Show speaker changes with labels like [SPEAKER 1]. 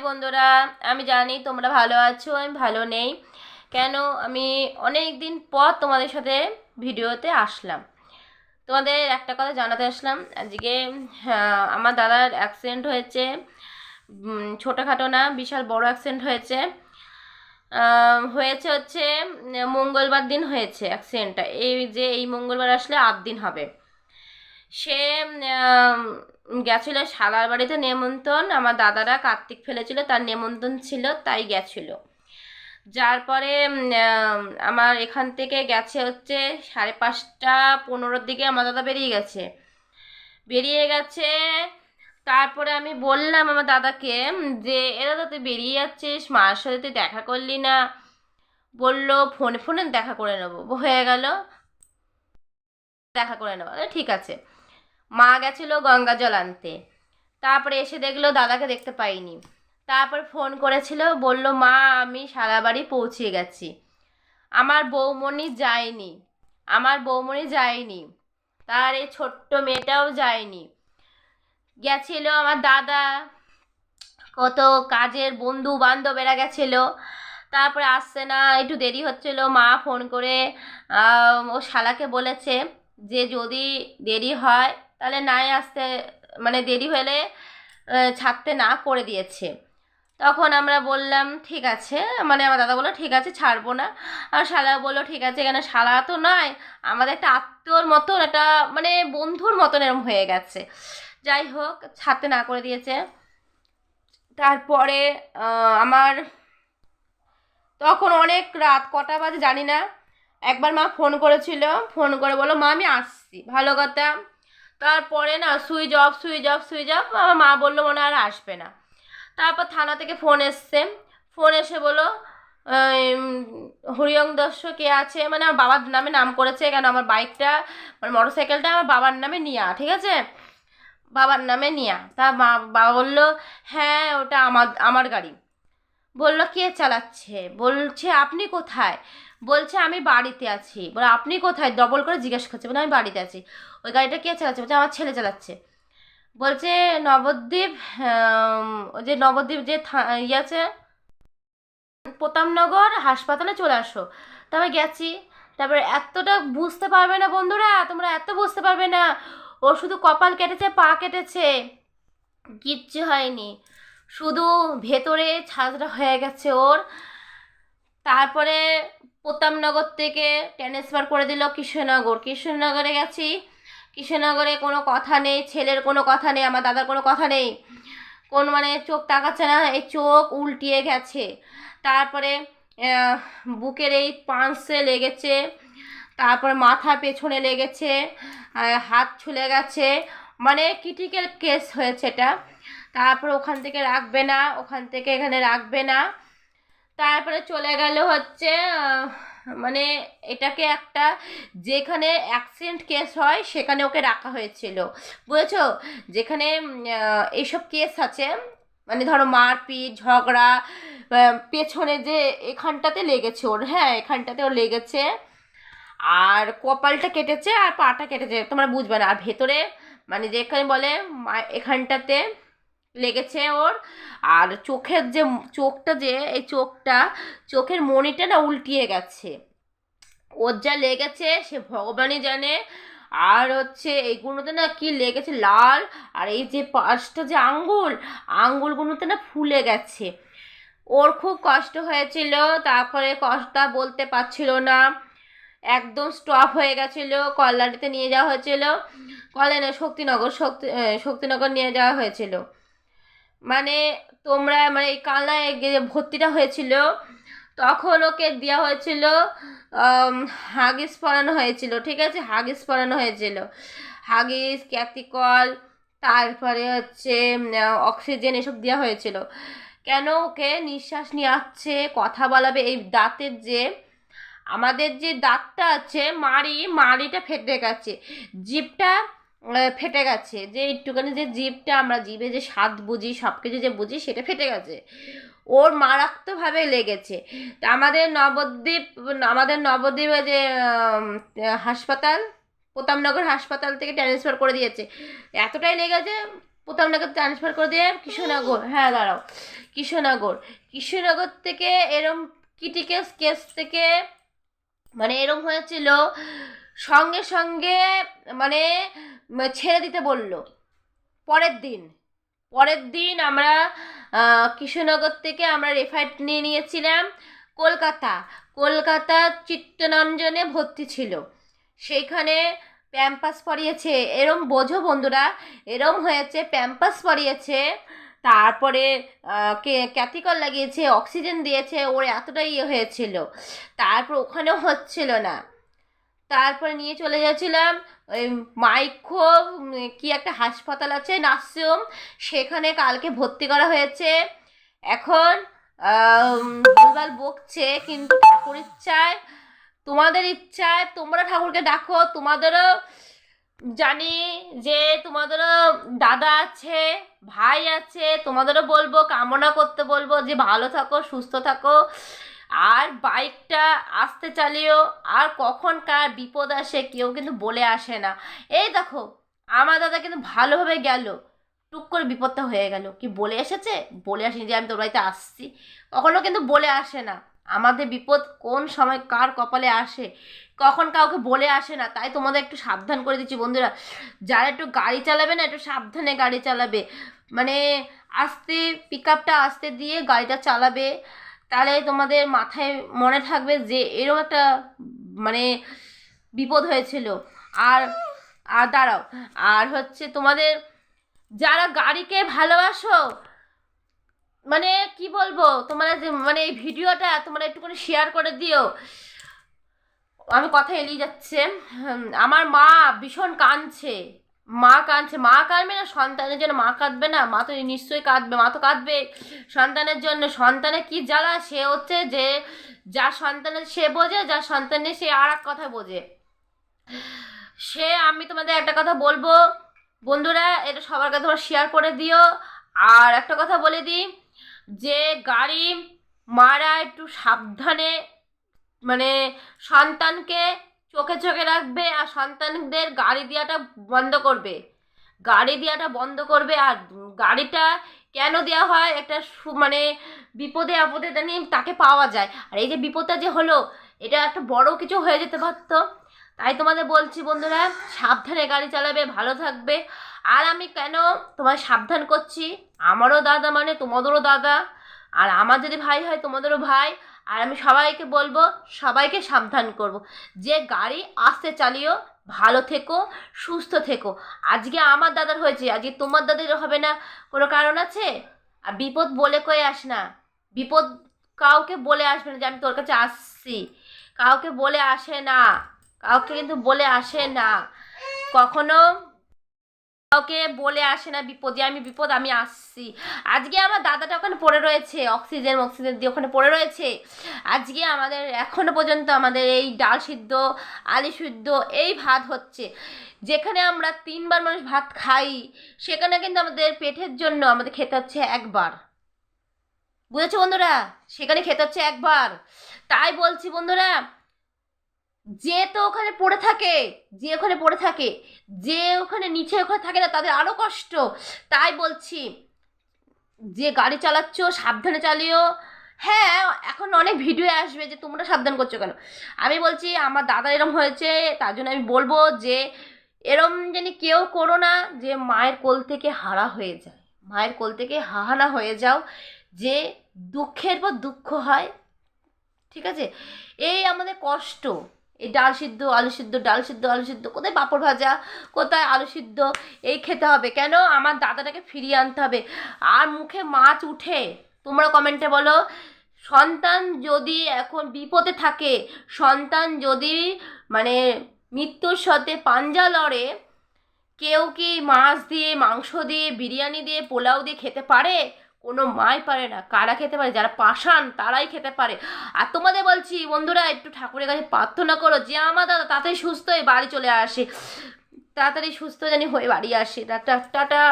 [SPEAKER 1] বন্ধুরা, আমি জানি তোমরা ভালো আছো, আমি ভালো নেই। কেন আমি অনেক দিন পর তোমাদের সাথে ভিডিওতে আসলাম। তোমাদের একটা কথা জানাতে আসলাম আজকে। আমার দাদার অ্যাক্সিডেন্ট হয়েছে। ছোটোখাটো না, বিশাল বড় অ্যাক্সিডেন্ট হয়েছে। হয়েছে হচ্ছে মঙ্গলবার দিন হয়েছে অ্যাক্সিডেন্টটা। এই মঙ্গলবার আসলে 8 দিন হবে। সে গেছিল শালার বাড়িতে নেমন্তণ, আমার দাদারা কার্তিক ফেলেছিল, তার নেমন্তণ ছিল তাই গেছিল। যার পরে আমার এখান থেকে গেছে হচ্ছে 5:30-15 দিকে আমার দাদা বেরিয়ে গেছে। তারপরে আমি বললাম আমার দাদাকে যে এ দাদা তুই বেরিয়ে যাচ্ছিস, মার সাথে তুই দেখা করলি না। বললো ফোনে ফোনে দেখা করে নেবো, হয়ে গেল দেখা করে নেবো। ঠিক আছে। মা গেছিল গঙ্গা জল আনতে, তারপরে এসে দেখলো দাদাকে দেখতে পাইনি। তারপর ফোন করেছিল, বলল মা আমি সারাবাড়ি পৌঁছে গেছি। আমার বৌমণি যায়নি, আমার বৌমণি যায়নি, তার এই ছোট্ট মেয়েটাও যায়নি। গেছিল আমার দাদা, কত কাজের বন্ধু বান্ধবেরা গেছিল। তারপরে আসছে না, একটু দেরি হচ্ছিল। মা ফোন করে ও শালাকে বলেছে যে যদি দেরি হয় তাহলে নাই আসতে, মানে দেরি হলে ছাড়তে না করে দিয়েছে। তখন আমরা বললাম ঠিক আছে, মানে আমার দাদা বললো ঠিক আছে ছাড়বো না। আর শালা বললো ঠিক আছে, কেন শালা তো নয়, আমাদের একটা আত্মীয়র মতন, একটা মানে বন্ধুর মতন এরম হয়ে গেছে। যাই হোক, ছাড়তে না করে দিয়েছে। তারপরে আমার তখন অনেক রাত, কটা বাজে জানি না। একবার মা ফোন করেছিল, ফোন করে বলো মা আমি আসছি, ভালো কথা। তারপরে না সুইচ অফ। আমার মা বললো মনে আর আসবে না। তারপর থানা থেকে ফোন এসছে। ফোন এসে বলো হরিয়ং দস্য কে আছে, মানে আমার বাবার নামে নাম করেছে, কেন আমার বাইকটা মানে মোটরসাইকেলটা আমার বাবার নামে নিয়া, ঠিক আছে, বাবার নামে নিয়া। তা বাবা বললো হ্যাঁ ওটা আমার আমার গাড়ি। বললো কে চালাচ্ছে, বলছে আপনি কোথায়, বলছে আমি বাড়িতে আছি। বলে আপনি কোথায়, ডবল করে জিজ্ঞেস করছে, বলে আমি বাড়িতে আছি। ওই গাড়িটা কে চালাচ্ছে, বলছে আমার ছেলে চালাচ্ছে। বলছে নবদ্বীপ, ওই যে নবদ্বীপ যে ইয়ে আছে, প্রতাপনগর হাসপাতালে চলে আসো। তারপরে গেছি। তারপরে এতটা বুঝতে পারবে না বন্ধুরা, তোমরা এত বুঝতে পারবে না। ও শুধু কপাল কেটেছে, পা কেটেছে, কিচ্ছু হয়নি, শুধু ভেতরে ছাজরা হয়ে গেছে ওর। তারপরে প্রতাপনগর থেকে ট্রান্সফার করে দিল কৃষ্ণনগরে গেছি। কৃষ্ণনগরে কোনো কথা নেই, ছেলের কোনো কথা নেই, আমার দাদার কোনো কথা নেই। কোন মানে চোখ তাকাচ্ছে না, এই চোখ উল্টিয়ে গেছে। তারপরে বুকের এই পাঁচে লেগেছে, তারপরে মাথা পেছনে লেগেছে, হাত ছুলে গেছে, মানে ক্রিটিক্যাল কেস হয়েছে এটা। তারপর ওখান থেকে রাখবে না, ওখান থেকে এখানে রাখবে না। তারপরে চলে গেল হচ্ছে মানে এটাকে একটা, যেখানে অ্যাক্সিডেন্ট কেস হয় সেখানে ওকে রাখা হয়েছিল, বুঝেছো, যেখানে এইসব কেস আছে, মানে ধরো মারপিট ঝগড়া, পেছনে যে এখানটাতে লেগেছে ওর, হ্যাঁ এখানটাতে ওর লেগেছে। আর কপালটা কেটেছে আর পাটা কেটেছে, তোমরা বুঝবে না। আর ভেতরে মানে যেখানে বলে এখানটাতে লেগেছে ওর। আর চোখের যে চোখটা, যে এই চোখটা, চোখের মণিটা না উল্টিয়ে গেছে। ওর যা লেগেছে সে ভগবানই জানে। আর হচ্ছে এইগুলোতে না কি লেগেছে লাল। আর এই যে পাঁচটা যে আঙ্গুলগুলোতে না ফুলে গেছে। ওর খুব কষ্ট হয়েছিল। তারপরে কষ্টটা বলতে পারছিল না, একদম স্টপ হয়ে গেছিলো। কল্যাণীতে নিয়ে যাওয়া হয়েছিল, কল্যাণী শক্তিনগর নিয়ে যাওয়া হয়েছিল। মানে তোমরা মানে এই কালনায় ভর্তিটা হয়েছিল, তখন ওকে দেওয়া হয়েছিল হাগিস পরানো হয়েছিল, ঠিক আছে, হাগিস পরানো হয়েছিল, হাগিস ক্যাথিকল, তারপরে হচ্ছে অক্সিজেন এসব দেওয়া হয়েছিল। কেন ওকে নিঃশ্বাস নিয়ে আসছে, কথা বলাবে, এই দাঁতের যে আমাদের যে দাঁতটা আছে মাড়িটা ফেটে গেছে, জিভটা ফেটে গেছে, যে একটুখানি যে জিভটা আমরা জিভে যে স্বাদ বুঝি সব কিছু যে বুঝি সেটা ফেটে গেছে। ওর মারাত্মকভাবে লেগেছে। তা আমাদের নবদ্বীপে যে হাসপাতাল, প্রতাপনগর হাসপাতাল থেকে ট্রান্সফার করে দিয়েছে। এতটাই লেগেছে, প্রতাপনগর ট্রান্সফার করে দিয়ে কৃষ্ণনগর, হ্যাঁ দাঁড়াও, কৃষ্ণনগর থেকে এরম ক্রিটিক্যাল কেস থেকে মানে এরম হয়েছিল, সঙ্গে সঙ্গে মানে ছেড়ে দিতে বলল। পরের দিন আমরা কৃষ্ণনগর থেকে আমরা রেফার নিয়ে নিয়েছিলাম কলকাতা চিত্তরঞ্জনে ভর্তি ছিল। সেইখানে প্যাম্পাস পরিয়েছে, এরম বোঝো বন্ধুরা, এরম হয়েছে, প্যাম্পাস পরিয়েছে, তারপরে ক্যাথিকল লাগিয়েছে, অক্সিজেন দিয়েছে, ওর এতটাই ইয়ে হয়েছিল। তারপর ওখানেও হচ্ছিল না, তারপরে নিয়ে চলে যাচ্ছিলাম ওই মাইক্রো কি একটা হাসপাতাল আছে, নার্সিংহোম, সেখানে কালকে ভর্তি করা হয়েছে। এখন ভুলভাল বকছে, কিন্তু ঠাকুর ইচ্ছায়, তোমাদের ইচ্ছায় তোমরা ঠাকুরকে ডাকো। তোমাদেরও জানি যে তোমাদেরও দাদা আছে, ভাই আছে, তোমাদেরও বলবো, কামনা করতে বলবো যে ভালো থাকো, সুস্থ থাকো, আর বাইকটা আস্তে চালিও। আর কখন কার বিপদ আসে কেউ কিন্তু বলে আসে না। এই দেখো আমার দাদা কিন্তু ভালোভাবে গেল, টুক করে বিপদটা হয়ে গেল, কি বলে এসেছে? বলে আসেনি যে আমি তোর বাড়িতে আসছি, কখনো কিন্তু বলে আসে না। আমাদের বিপদ কোন সময় কার কপালে আসে কখন কাউকে বলে আসে না। তাই তোমাদের একটু সাবধান করে দিচ্ছি বন্ধুরা, যারা একটু গাড়ি চালাবে না, একটু সাবধানে গাড়ি চালাবে, মানে আস্তে, পিক আপটা আস্তে দিয়ে গাড়িটা চালাবে। তাহলে তোমাদের মাথায় মনে থাকবে যে এরকম একটা মানে বিপদ হয়েছিল। আর আর দাঁড়াও, আর হচ্ছে তোমাদের যারা গাড়িকে ভালোবাসো, মানে কি বলবো, তোমরা যে মানে এই ভিডিওটা তোমরা একটুখানি শেয়ার করে দিও। আমি কথা এড়িয়ে যাচ্ছে। আমার মা ভীষণ কাঁদছে, মা কাঁদবে না সন্তানের জন্য? মা কাঁদবে না? মা তো নিশ্চয়ই কাঁদবে, মা তো কাঁদবে সন্তানের জন্য। সন্তানের কি জ্বালা, সে হচ্ছে যে যার সন্তানের সে বোঝে, যার সন্তানের সে আর এক কথা বোঝে। আমি তোমাদের একটা কথা বলবো বন্ধুরা, এটা সবার কাছে তোমরা শেয়ার করে দিও। আর একটা কথা বলে দিই যে গাড়ি মারা একটু সাবধানে, মানে সন্তানকে চোখে চোখে রাখবে, আর সন্তানদের গাড়ি দেওয়াটা বন্ধ করবে। আর গাড়িটা কেন দেওয়া হয়, একটা মানে বিপদে আপদে জানি তাকে পাওয়া যায়। আর এই যে বিপদটা যে হলো, এটা একটা বড় কিছু হয়ে যেতে পারতো। তাই তোমাদের বলছি বন্ধুরা, সাবধানে গাড়ি চালাবে, ভালো থাকবে। আর আমি কেন তোমায় সাবধান করছি, আমারও দাদা মানে তোমাদেরও দাদা, আর আমার যদি ভাই হয় তোমাদেরও ভাই। আর আমি সবাইকে বলবো, সবাইকে সাবধান করব যে গাড়ি আস্তে চালিও, ভালো থেকো, সুস্থ থেকো। আজকে আমার দাদার হয়েছে, আজকে তোমার দাদারও হবে না, কোনো কারণ আছে? আর বিপদ বলে কয়ে আস না, বিপদ কাউকে বলে আসবে না যে আমি তোর কাছে আসছি, কাউকে বলে আসে না, কাউকে কিন্তু বলে আসে না, কখনো কাউকে বলে আসে না বিপদে আমি আসছি। আজকে আমার দাদাটা ওখানে পড়ে রয়েছে, অক্সিজেন দিয়ে ওখানে পড়ে রয়েছে। আজকে আমাদের এখনো পর্যন্ত আমাদের এই ডাল সিদ্ধ, আলু সিদ্ধ, এই ভাত হচ্ছে। যেখানে আমরা 3 বার মানুষ ভাত খাই, সেখানে কিন্তু আমাদের পেটের জন্য আমাদের খেতে হচ্ছে একবার। বুঝেছো বন্ধুরা? সেখানে খেতে হচ্ছে একবার। তাই বলছি বন্ধুরা, যে ওখানে পড়ে থাকে, যে ওখানে নিচে ওখানে থাকে না, তাদের আরো কষ্ট। তাই বলছি যে গাড়ি চালাচ্ছ সাবধানে চালিও। হ্যাঁ, এখন অনেক ভিডিও আসবে যে তোমরা সাবধান করছো কেন। আমি বলছি আমার দাদা এরম হয়েছে, তার জন্য আমি বলবো যে এরম জানি কেউ করো না, যে মায়ের কোল থেকে হারা হয়ে যায়, মায়ের কোল থেকে হাহানা হয়ে যাও, যে দুঃখের পর দুঃখ হয়। ঠিক আছে, এই আমাদের কষ্ট, এই ডাল সিদ্ধ আলু সিদ্ধ, ডাল সিদ্ধ আলু সিদ্ধ, কোথায় পাঁপড় ভাজা, কোথায় আলু সিদ্ধ, এই খেতে হবে কেন? আমার দাদাটাকে ফিরিয়ে আনতে হবে। আর মুখে মাছ উঠে, তোমরা কমেন্টে বলো, সন্তান যদি এখন বিপদে থাকে, সন্তান যদি মানে মৃত্যুর সাথে পাঞ্জা লড়ে, কেউ কি মাছ দিয়ে, মাংস দিয়ে, বিরিয়ানি দিয়ে, পোলাও দিয়ে খেতে পারে? কোনো মাই পারে না। কারা খেতে পারে? যারা পাষাণ, তারাই খেতে পারে। আর তোমাদের বলছি বন্ধুরা, একটু ঠাকুরের কাছে প্রার্থনা করো যে আমার দাদা তাড়াতাড়ি সুস্থ হয়ে বাড়ি চলে আসে, তাড়াতাড়ি সুস্থ জানি হয়ে বাড়ি আসে। Tata tata.